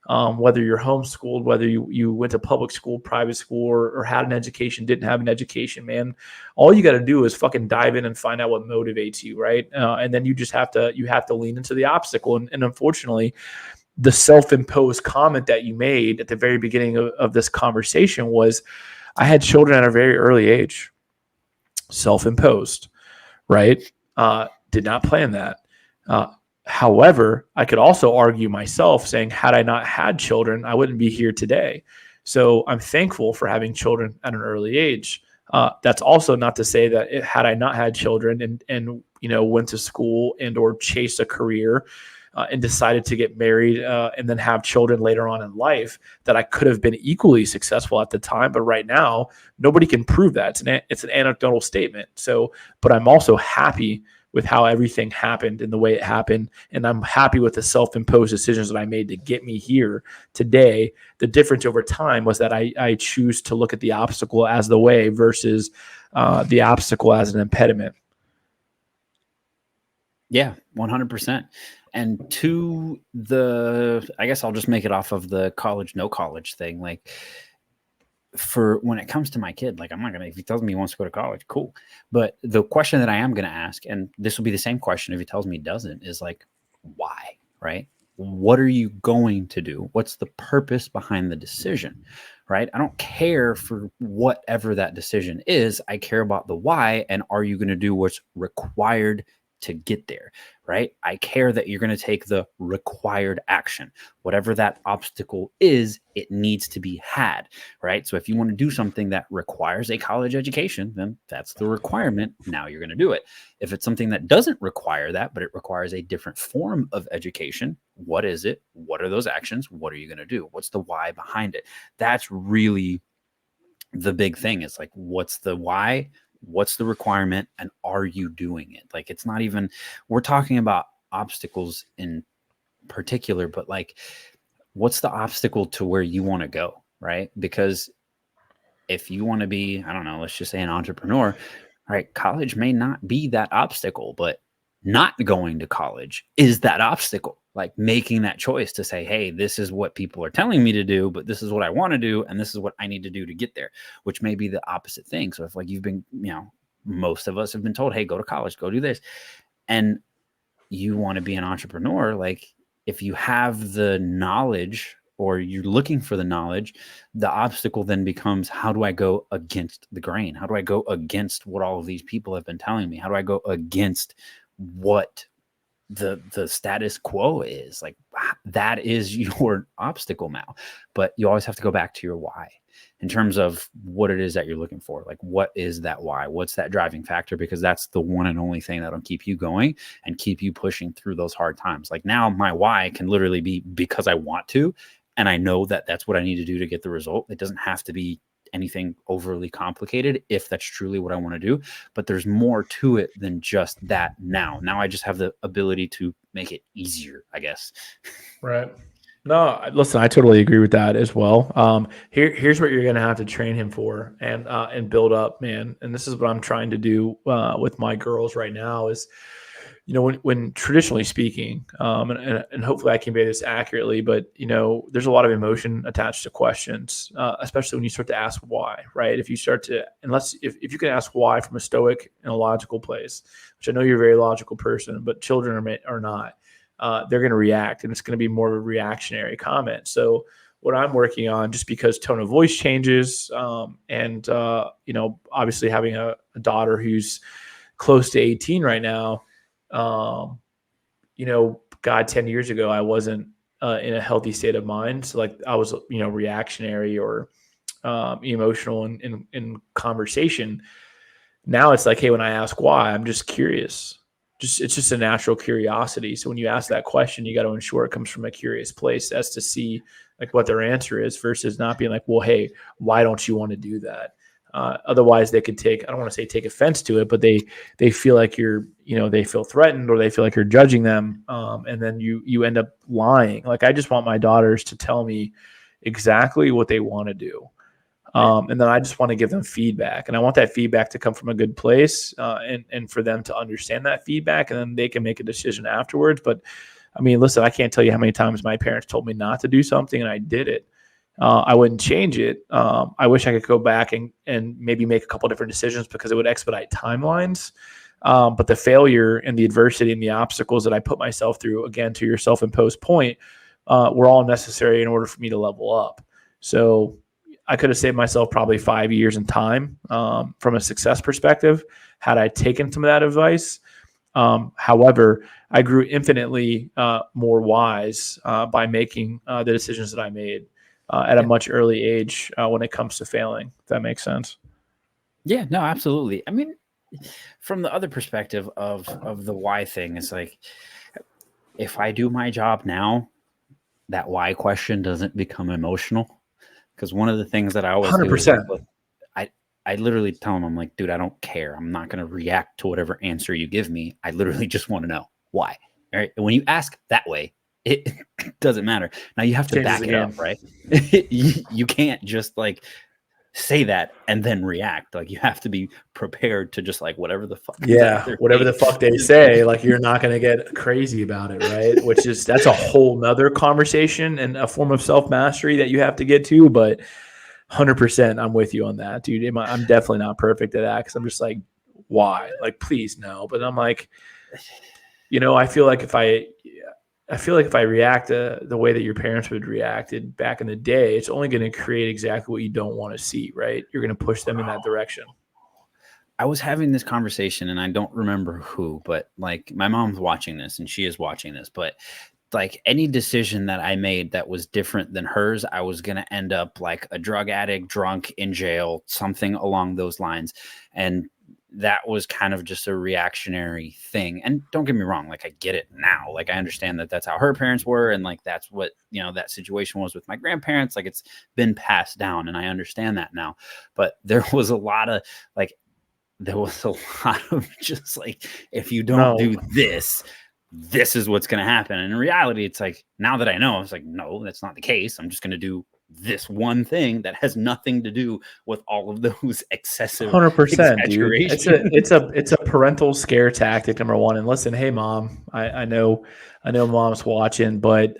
Whether you're homeschooled, whether you went to public school, private school, or had an education, didn't have an education, man. All you got to do is fucking dive in and find out what motivates you, right? And then you have to lean into the obstacle. And unfortunately, the self-imposed comment that you made at the very beginning of this conversation was, I had children at a very early age. Self-imposed, right? Did not plan that. However, I could also argue myself saying, had I not had children, I wouldn't be here today. So I'm thankful for having children at an early age. That's also not to say that had I not had children and went to school and or chased a career and decided to get married and then have children later on in life, that I could have been equally successful at the time. But right now, nobody can prove that. It's an anecdotal statement. So, but I'm also happy with how everything happened and the way it happened. And I'm happy with the self-imposed decisions that I made to get me here today. The difference over time was that I choose to look at the obstacle as the way versus the obstacle as an impediment. Yeah, 100%. And I guess I'll just make it off of the college, no college thing. Like, for when it comes to my kid, like I'm not gonna, if he tells me he wants to go to college, cool. But the question that I am gonna ask, and this will be the same question if he tells me he doesn't, is like, why, right? What are you going to do? What's the purpose behind the decision, right? I don't care for whatever that decision is. I care about the why, and are you going to do what's required to get there, right? I care that you're going to take the required action. Whatever that obstacle is, it needs to be had, right? So if you want to do something that requires a college education, then that's the requirement. Now you're going to do it. If it's something that doesn't require that, but it requires a different form of education, what is it? What are those actions? What are you going to do? What's the why behind it? That's really the big thing. Is like, what's the why? What's the requirement, and are you doing it? Like, it's not even, we're talking about obstacles in particular, but like, what's the obstacle to where you want to go, right? Because if you want to be, I don't know, let's just say an entrepreneur, right? College may not be that obstacle, but not going to college is that obstacle, like making that choice to say, hey, this is what people are telling me to do, but this is what I want to do, and this is what I need to do to get there, which may be the opposite thing. So if like you've been, most of us have been told, hey, go to college, go do this, and you want to be an entrepreneur, like if you have the knowledge or you're looking for the knowledge, the obstacle then becomes, how do I go against the grain? How do I go against what all of these people have been telling me? How do I go against what the status quo is? Like, that is your obstacle now. But you always have to go back to your why in terms of what it is that you're looking for. Like, what is that why? What's that driving factor? Because that's the one and only thing that'll keep you going and keep you pushing through those hard times. Like, now my why can literally be because I want to, and I know that that's what I need to do to get the result. It doesn't have to be anything overly complicated if that's truly what I want to do, but there's more to it than just that. Now I just have the ability to make it easier, I guess. Right. No, listen, I totally agree with that as well. Here's what you're going to have to train him for and build up, man. And this is what I'm trying to do with my girls right now is, when traditionally speaking, and hopefully I convey this accurately, but there's a lot of emotion attached to questions, especially when you start to ask why, right? If you start to, if you can ask why from a stoic and a logical place, which I know you're a very logical person, but children are not, they're going to react, and it's going to be more of a reactionary comment. So what I'm working on, just because tone of voice changes, and obviously having a daughter who's close to 18 right now, God, 10 years ago, I wasn't in a healthy state of mind. So like I was, reactionary or emotional in conversation. Now it's like, hey, when I ask why, I'm just curious. It's just a natural curiosity. So when you ask that question, you got to ensure it comes from a curious place as to see like what their answer is versus not being like, well, hey, why don't you want to do that? Otherwise they could I don't want to say take offense to it, but they feel like they feel threatened or they feel like you're judging them. And then you end up lying. Like, I just want my daughters to tell me exactly what they want to do. And then I just want to give them feedback, and I want that feedback to come from a good place, and for them to understand that feedback, and then they can make a decision afterwards. But I mean, listen, I can't tell you how many times my parents told me not to do something and I did it. I wouldn't change it. I wish I could go back and maybe make a couple different decisions because it would expedite timelines. But the failure and the adversity and the obstacles that I put myself through, again, to your self-imposed point, were all necessary in order for me to level up. So I could have saved myself probably 5 years in time from a success perspective had I taken some of that advice. However, I grew infinitely more wise by making the decisions that I made at a much early age when it comes to failing, if that makes sense. Yeah, no, absolutely. I mean, from the other perspective of the why thing, it's like, if I do my job now, that why question doesn't become emotional. Because one of the things that I always 100%. do is I literally tell them, I'm like, dude, I don't care. I'm not going to react to whatever answer you give me. I literally just want to know why. All right. And when you ask that way, it doesn't matter. Now you have to back it up, right? You can't just like say that and then react. Like, you have to be prepared to just like whatever the fuck. Whatever the fuck they say, like, you're not going to get crazy about it, right? That's a whole nother conversation and a form of self-mastery that you have to get to. But 100%, I'm with you on that, dude. I'm definitely not perfect at that because I'm just like, why? Like, please no. But I'm like, I feel like if I react the way that your parents would reacted back in the day, it's only going to create exactly what you don't want to see, right? You're going to push them in that direction. I was having this conversation and I don't remember who, but like my mom's watching this and she is watching this, but like any decision that I made that was different than hers, I was going to end up like a drug addict, drunk, in jail, something along those lines. And that was kind of just a reactionary thing. And don't get me wrong, like I get it now. Like I understand that that's how her parents were. And like, that's what, that situation was with my grandparents. Like it's been passed down and I understand that now. But there was a lot of just like, if you don't do this is what's going to happen. And in reality, it's like, now that I know, I was like, no, that's not the case. I'm just going to do this one thing that has nothing to do with all of those excessive 100%, dude. exaggerations. It's a parental scare tactic, number one. And listen, hey mom, I know mom's watching, but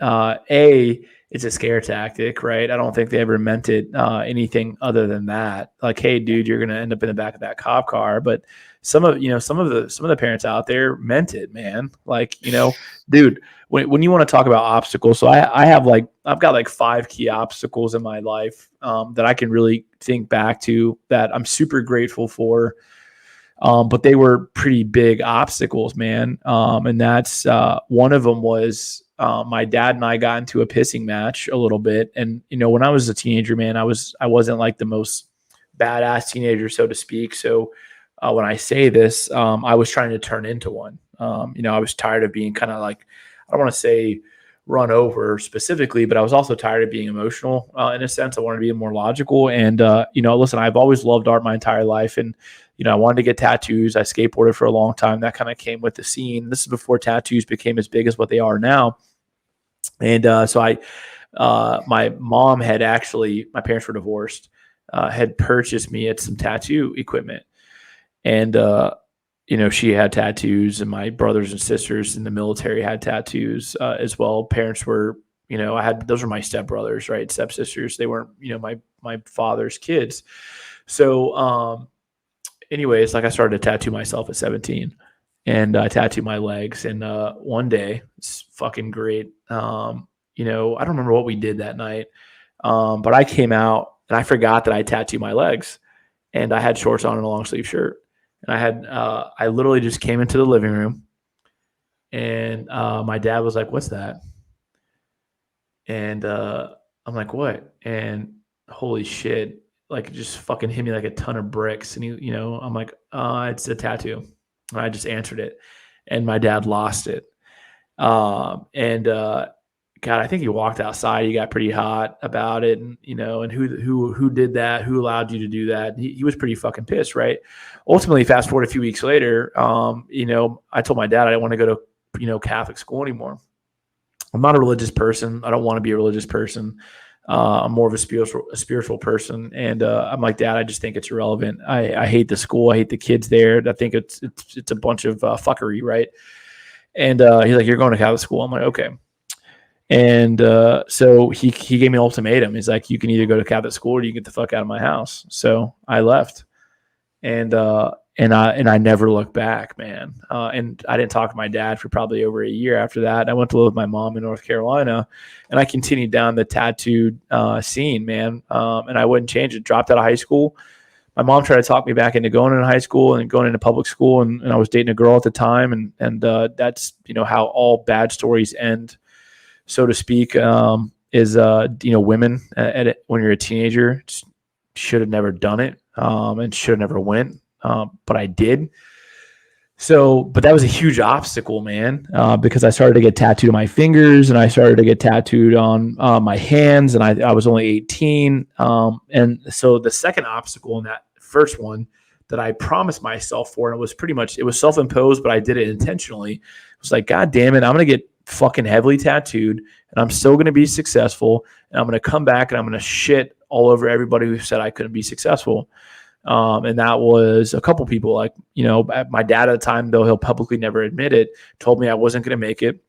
it's a scare tactic, right? I don't think they ever meant it anything other than that. Like, hey, dude, you're gonna end up in the back of that cop car. But some of the parents out there meant it, man. Like, dude, when you want to talk about obstacles, so I've got like 5 key obstacles in my life that I can really think back to that I'm super grateful for. But they were pretty big obstacles, man. And that's one of them was my dad and I got into a pissing match a little bit. And when I was a teenager, man, I wasn't like the most badass teenager, so to speak. So when I say this, I was trying to turn into one. I was tired of being kind of like, I don't want to say run over specifically, but I was also tired of being emotional in a sense. I wanted to be more logical. And, listen, I've always loved art my entire life. And, I wanted to get tattoos. I skateboarded for a long time. That kind of came with the scene. This is before tattoos became as big as what they are now. And so my mom had actually, my parents were divorced, had purchased me some tattoo equipment. And, she had tattoos, and my brothers and sisters in the military had tattoos as well. Parents were, those were my stepbrothers, right? Stepsisters. They weren't, my father's kids. So, anyways, like I started to tattoo myself at 17, and I tattooed my legs. And one day, it's fucking great. I don't remember what we did that night, but I came out and I forgot that I tattooed my legs, and I had shorts on and a long sleeve shirt. And I literally just came into the living room, and my dad was like, "What's that?" And I'm like, "What?" And holy shit, like it just fucking hit me like a ton of bricks. And I'm like, "It's a tattoo." And I just answered it, and my dad lost it. God, I think he walked outside. He got pretty hot about it, and and who did that? Who allowed you to do that? He was pretty fucking pissed, right? Ultimately, fast forward a few weeks later, I told my dad I didn't want to go to Catholic school anymore. I'm not a religious person. I don't want to be a religious person. I'm more of a spiritual person, and I'm like, Dad, I just think it's irrelevant. I hate the school. I hate the kids there. I think it's a bunch of fuckery, right? And he's like, "You're going to Catholic school." I'm like, "Okay." And so he gave me an ultimatum. He's like, "You can either go to Catholic school or you get the fuck out of my house." So I left, and I never looked back, man. And I didn't talk to my dad for probably over a year after that. I went to live with my mom in North Carolina, and I continued down the tattooed scene, man. And I wouldn't change it. Dropped out of high school. My mom tried to talk me back into going into high school and going into public school, and I was dating a girl at the time, and that's how all bad stories end, so to speak, is women when you're a teenager should have never done it and should have never went, but I did. So, but that was a huge obstacle, man, because I started to get tattooed on my fingers, and I started to get tattooed on my hands, and I was only 18. And so the second obstacle in that first one that I promised myself for, and it was self-imposed, but I did it intentionally. It was like, God damn it, I'm going to get fucking heavily tattooed, and I'm still going to be successful, and I'm going to come back and I'm going to shit all over everybody who said I couldn't be successful. And that was a couple people, like, my dad at the time, though he'll publicly never admit it, told me I wasn't going to make it.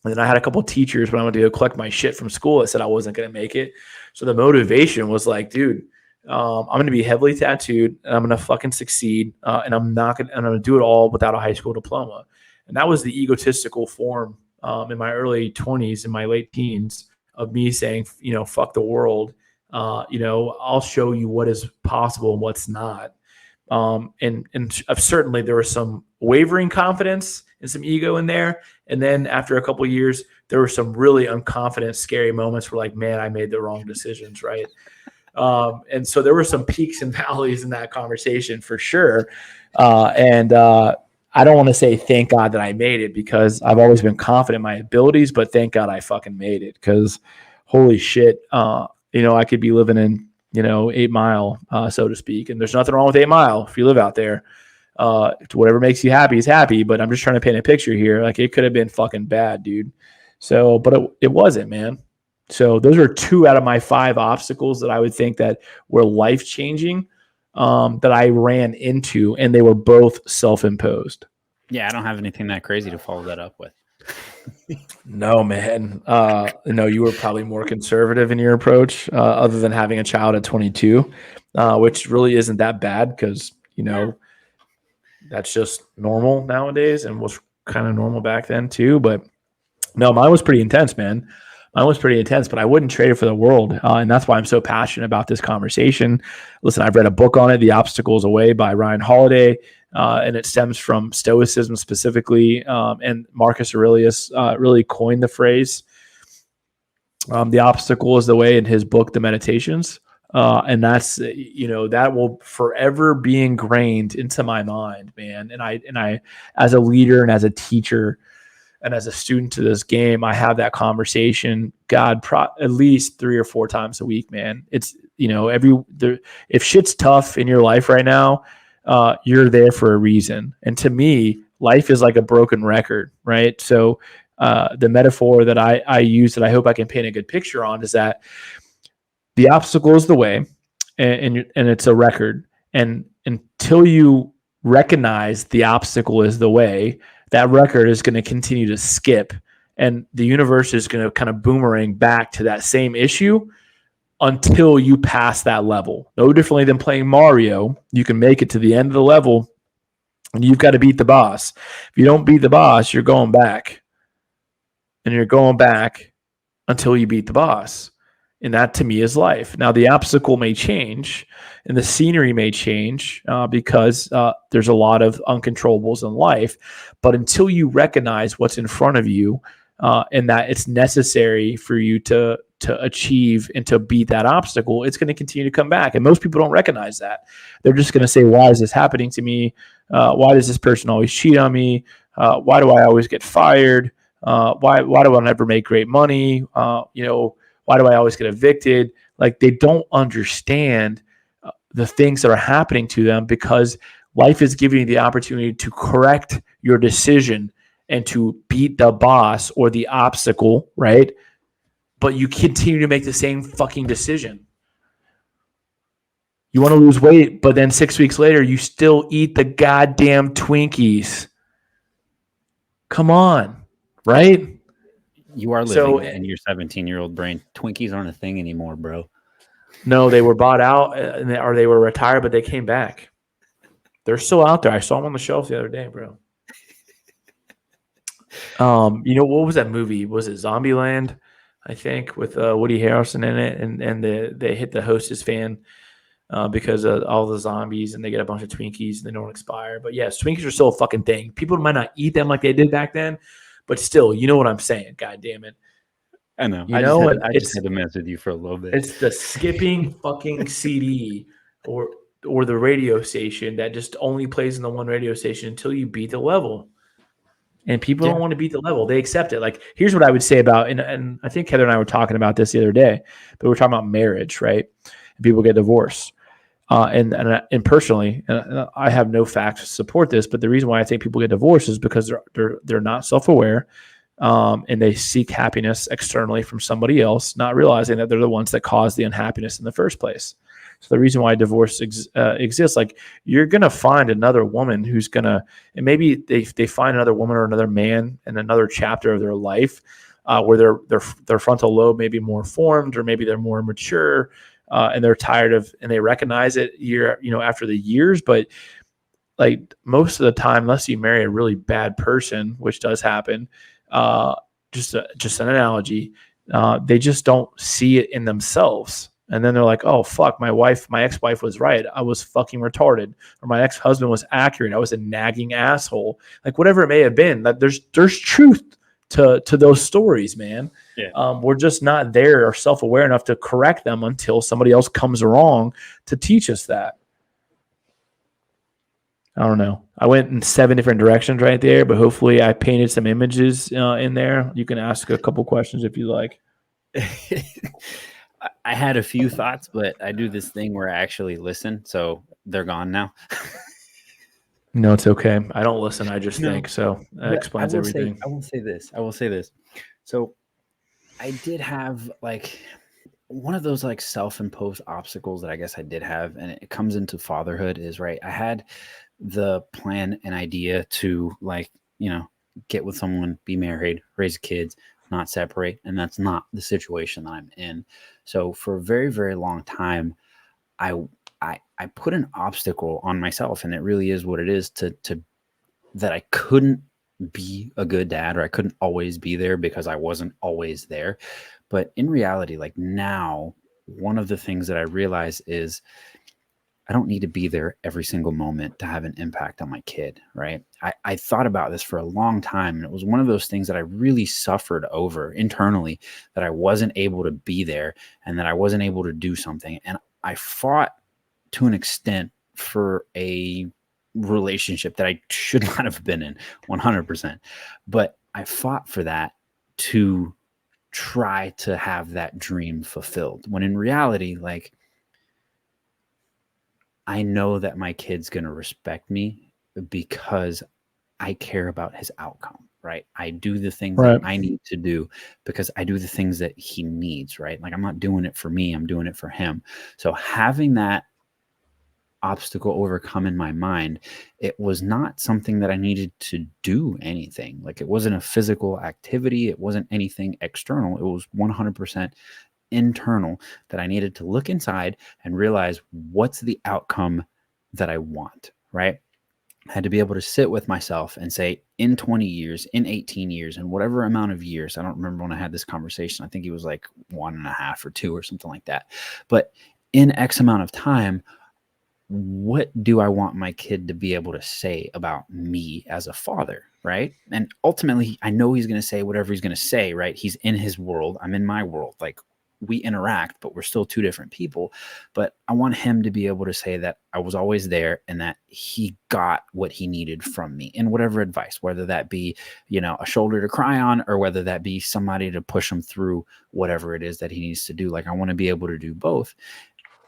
And then I had a couple of teachers when I went to go collect my shit from school that said I wasn't going to make it. So the motivation was like, dude, I'm going to be heavily tattooed, and I'm going to fucking succeed. And I'm going to do it all without a high school diploma. And that was the egotistical form in my early 20s and my late teens of me saying, fuck the world. I'll show you what is possible and what's not. And certainly there was some wavering confidence and some ego in there. And then after a couple of years, there were some really unconfident, scary moments where, like, man, I made the wrong decisions, right? And so there were some peaks and valleys in that conversation for sure. I don't want to say thank God that I made it, because I've always been confident in my abilities, but thank God I fucking made it, because holy shit, I could be living in, 8 Mile, so to speak. And there's nothing wrong with 8 Mile if you live out there. Whatever makes you happy is happy, but I'm just trying to paint a picture here. Like, it could have been fucking bad, dude. So, but it wasn't, man. So those are 2 out of my 5 obstacles that I would think that were life changing, that I ran into, and they were both self-imposed. Yeah, I don't have anything that crazy to follow that up with. No, man. No, you were probably more conservative in your approach, other than having a child at 22, which really isn't that bad because, that's just normal nowadays and was kind of normal back then too. But no, mine was pretty intense, man. Mine was pretty intense, but I wouldn't trade it for the world. And that's why I'm so passionate about this conversation. Listen, I've read a book on it, The Obstacles Away by Ryan Holiday. And it stems from Stoicism specifically. And Marcus Aurelius really coined the phrase, the obstacle is the way, in his book, The Meditations. And that's, that will forever be ingrained into my mind, man. And I, as a leader and as a teacher and as a student to this game, I have that conversation, at least 3 or 4 times a week, man. It's, if shit's tough in your life right now, you're there for a reason. And to me, life is like a broken record, right? So the metaphor that I use that I hope I can paint a good picture on is that the obstacle is the way, and it's a record. And until you recognize the obstacle is the way, that record is going to continue to skip, and the universe is going to kind of boomerang back to that same issue until you pass that level. No differently than playing Mario, you can make it to the end of the level, and you've got to beat the boss. If you don't beat the boss, you're going back, and you're going back until you beat the boss. And that, to me, is life. Now, the obstacle may change and the scenery may change because there's a lot of uncontrollables in life. But until you recognize what's in front of you and that it's necessary for you to achieve and to beat that obstacle, it's going to continue to come back. And most people don't recognize that. They're just going to say, why is this happening to me? Why does this person always cheat on me? Why do I always get fired? Why do I never make great money? Why do I always get evicted? Like, they don't understand the things that are happening to them because life is giving you the opportunity to correct your decision and to beat the boss or the obstacle, right? But you continue to make the same fucking decision. You want to lose weight, but then 6 weeks later, you still eat the goddamn Twinkies. Come on, right? You are living in your 17-year-old brain. Twinkies aren't a thing anymore, bro. No, they were bought out or they were retired, but they came back. They're still out there. I saw them on the shelf the other day, bro. What was that movie? Was it Zombieland? I think with Woody Harrelson in it, and they hit the Hostess fan because of all the zombies, and they get a bunch of Twinkies and they don't expire. But yes, Twinkies are still a fucking thing. People might not eat them like they did back then, but still, you know what I'm saying? God damn it. I know. I just had to mess with you for a little bit. It's the skipping fucking CD or the radio station that just only plays in the one radio station until you beat the level. And people don't want to beat the level. They accept it. Like, here's what I would say about, and I think Heather and I were talking about this the other day, but we're talking about marriage, right? And people get divorced. And personally, and I have no facts to support this, but the reason why I think people get divorced is because they're not self-aware, and they seek happiness externally from somebody else, not realizing that they're the ones that caused the unhappiness in the first place. So the reason why divorce exists, like, you're gonna find another woman who's gonna, and maybe they find another woman or another man in another chapter of their life where their frontal lobe may be more formed, or maybe they're more mature. And they're tired of, and they recognize it after the years. But like, most of the time, unless you marry a really bad person, which does happen, just an analogy, they just don't see it in themselves. And then they're like, oh, fuck, my ex-wife was right. I was fucking retarded. Or my ex-husband was accurate. I was a nagging asshole. Like, whatever it may have been, that there's truth to those stories, man. Yeah. We're just not there or self-aware enough to correct them until somebody else comes along to teach us that. I don't know. I went in 7 different directions right there, but hopefully I painted some images in there. You can ask a couple questions if you like. I had a few thoughts, but I do this thing where I actually listen, so they're gone now. No, it's okay. I don't listen. I just think. So that explains everything. I will say this. So I did have like one of those like self-imposed obstacles that I guess I did have, and it comes into fatherhood is right. I had the plan and idea to like, get with someone, be married, raise kids, not separate. And that's not the situation that I'm in. So for a very, very long time, I I put an obstacle on myself, and it really is what it is to that I couldn't be a good dad, or I couldn't always be there because I wasn't always there. But in reality, like now, one of the things that I realize is I don't need to be there every single moment to have an impact on my kid, right? I thought about this for a long time, and it was one of those things that I really suffered over internally, that I wasn't able to be there and that I wasn't able to do something. And I fought to an extent for a relationship that I should not have been in 100%. But I fought for that to try to have that dream fulfilled. When in reality, like, I know that my kid's going to respect me because I care about his outcome, right? I do the things that Right. I need to do because I do the things that he needs, right? Like, I'm not doing it for me, I'm doing it for him. So having that obstacle overcome in my mind, it was not something that I needed to do anything. Like, it wasn't a physical activity, it wasn't anything external. It was 100% internal, that I needed to look inside and realize what's the outcome that I want, right? I had to be able to sit with myself and say, in 20 years, in 18 years, and whatever amount of years, I don't remember when I had this conversation. I think it was like 1.5 or 2 or something like that. But in X amount of time, what do I want my kid to be able to say about me as a father? Right. And ultimately, I know he's going to say whatever he's going to say, right? He's in his world. I'm in my world. Like, we interact, but we're still two different people. But I want him to be able to say that I was always there and that he got what he needed from me in whatever advice, whether that be, a shoulder to cry on, or whether that be somebody to push him through whatever it is that he needs to do. Like, I want to be able to do both.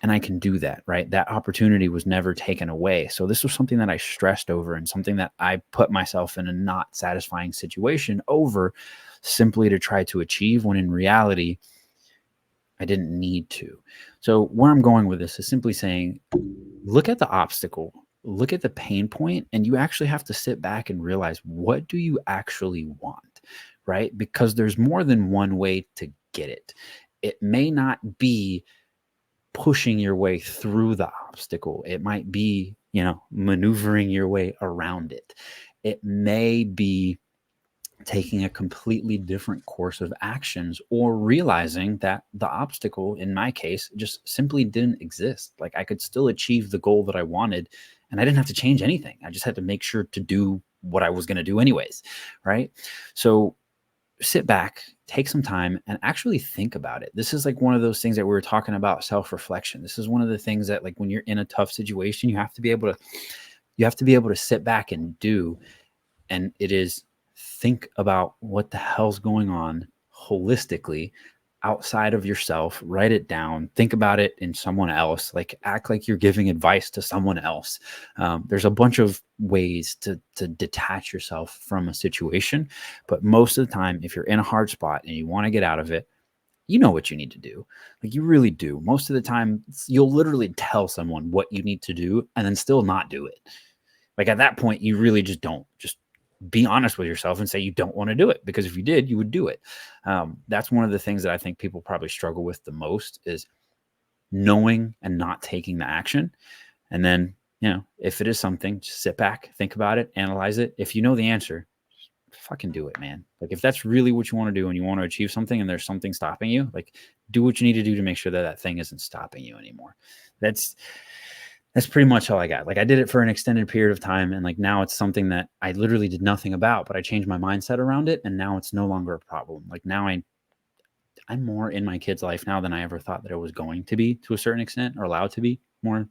And I can do that, right? That opportunity was never taken away. So this was something that I stressed over, and something that I put myself in a not satisfying situation over, simply to try to achieve, when in reality, I didn't need to. So where I'm going with this is simply saying, look at the obstacle, look at the pain point, and you actually have to sit back and realize, what do you actually want, right? Because there's more than one way to get it. It may not be pushing your way through the obstacle. It might be, maneuvering your way around it. It may be taking a completely different course of actions, or realizing that the obstacle, in my case, just simply didn't exist. Like, I could still achieve the goal that I wanted, and I didn't have to change anything. I just had to make sure to do what I was going to do anyways. Right. So sit back, take some time, and actually think about it. This is like one of those things that we were talking about, self-reflection. This is one of the things that, like, when you're in a tough situation, you have to be able to sit back and do. And it is, think about what the hell's going on holistically, outside of yourself. Write it down, think about it in someone else, like, act like you're giving advice to someone else. There's a bunch of ways to detach yourself from a situation, but most of the time, if you're in a hard spot and you want to get out of it, you know what you need to do. Like, you really do. Most of the time, you'll literally tell someone what you need to do and then still not do it. Like, at that point, you really just be honest with yourself and say you don't want to do it, because if you did, you would do it. That's one of the things that I think people probably struggle with the most, is knowing and not taking the action. And then, if it is something, just sit back, think about it, analyze it. If you know the answer, fucking do it, man. Like, if that's really what you want to do and you want to achieve something and there's something stopping you, like, do what you need to do to make sure that that thing isn't stopping you anymore. That's pretty much all I got. Like, I did it for an extended period of time, and like, now it's something that I literally did nothing about, but I changed my mindset around it, and now it's no longer a problem. Like, now I'm more in my kid's life now than I ever thought that I was going to be, to a certain extent, or allowed to be more,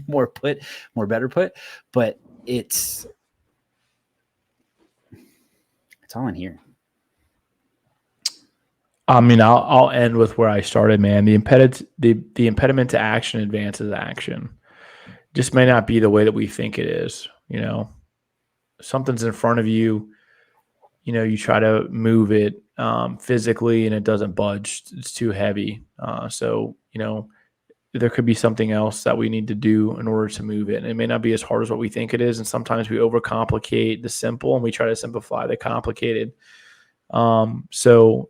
more better put. But it's all in here. I mean, I'll end with where I started, man. The impediment to action advances action. Just may not be the way that we think it is. Something's in front of you. You try to move it. physically and it doesn't budge. It's too heavy. So, there could be something else that we need to do in order to move it. And it may not be as hard as what we think it is. And sometimes we overcomplicate the simple and we try to simplify the complicated. So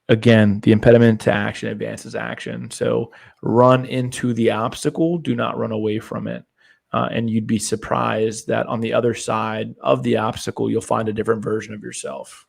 again, the impediment to action advances action. So run into the obstacle, do not run away from it. And you'd be surprised that on the other side of the obstacle, you'll find a different version of yourself.